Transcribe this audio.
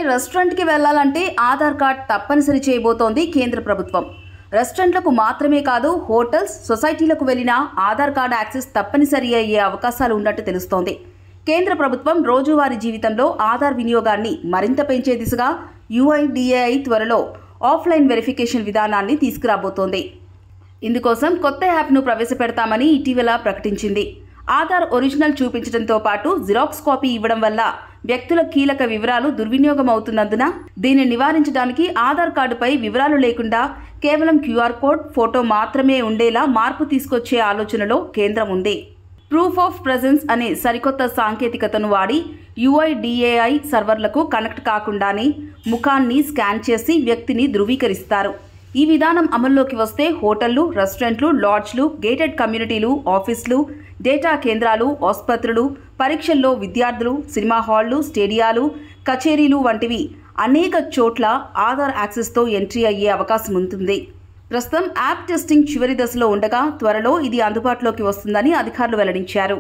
రెస్టారెంట్కి వెళ్లాలంటే ఆధార్ కార్డ్ తప్పనిసరి చేయబోతోంది కేంద్ర ప్రభుత్వం. రెస్టారెంట్లకు మాత్రమే కాదు, హోటల్స్, సొసైటీలకు వెళ్లినా ఆధార్ కార్డ్ యాక్సెస్ తప్పనిసరి అయ్యే అవకాశాలు ఉన్నట్టు తెలుస్తోంది. కేంద్ర ప్రభుత్వం రోజువారీ జీవితంలో ఆధార్ వినియోగాన్ని మరింత పెంచే దిశగా UIDAI త్వరలో ఆఫ్లైన్ వెరిఫికేషన్ విధానాన్ని తీసుకురాబోతోంది. ఇందుకోసం కొత్త యాప్ను ప్రవేశపెడతామని ఇటీవల ప్రకటించింది. ఆధార్ ఒరిజినల్ చూపించడంతో పాటు జిరాక్స్ కాపీ ఇవ్వడం వల్ల వ్యక్తుల కీలక వివరాలు దుర్వినియోగం అవుతున్నందున దీన్ని నివారించడానికి ఆధార్ కార్డుపై వివరాలు లేకుండా కేవలం QR కోడ్, ఫోటో మాత్రమే ఉండేలా మార్పు తీసుకొచ్చే ఆలోచనలో కేంద్రం ఉంది. ప్రూఫ్ ఆఫ్ ప్రెజెన్స్ అనే సరికొత్త సాంకేతికతను వాడి UIDAI సర్వర్లకు కనెక్ట్ కాకుండానే ముఖాన్ని స్కాన్ చేసి వ్యక్తిని ధృవీకరిస్తారు. ఈ విధానం అమల్లోకి వస్తే హోటళ్లు, రెస్టారెంట్లు, లాడ్జ్లు, గేటెడ్ కమ్యూనిటీలు, ఆఫీసులు, డేటా కేంద్రాలు, ఆసుపత్రులు, పరీక్షల్లో విద్యార్థులు, సినిమా హాళ్లు, స్టేడియాలు, కచేరీలు వంటివి అనేక చోట్ల ఆధార్ యాక్సెస్తో ఎంట్రీ అయ్యే అవకాశం ఉంటుంది. ప్రస్తుతం యాప్ టెస్టింగ్ చివరి దశలో ఉండగా త్వరలో ఇది అందుబాటులోకి వస్తుందని అధికారులు వెల్లడించారు.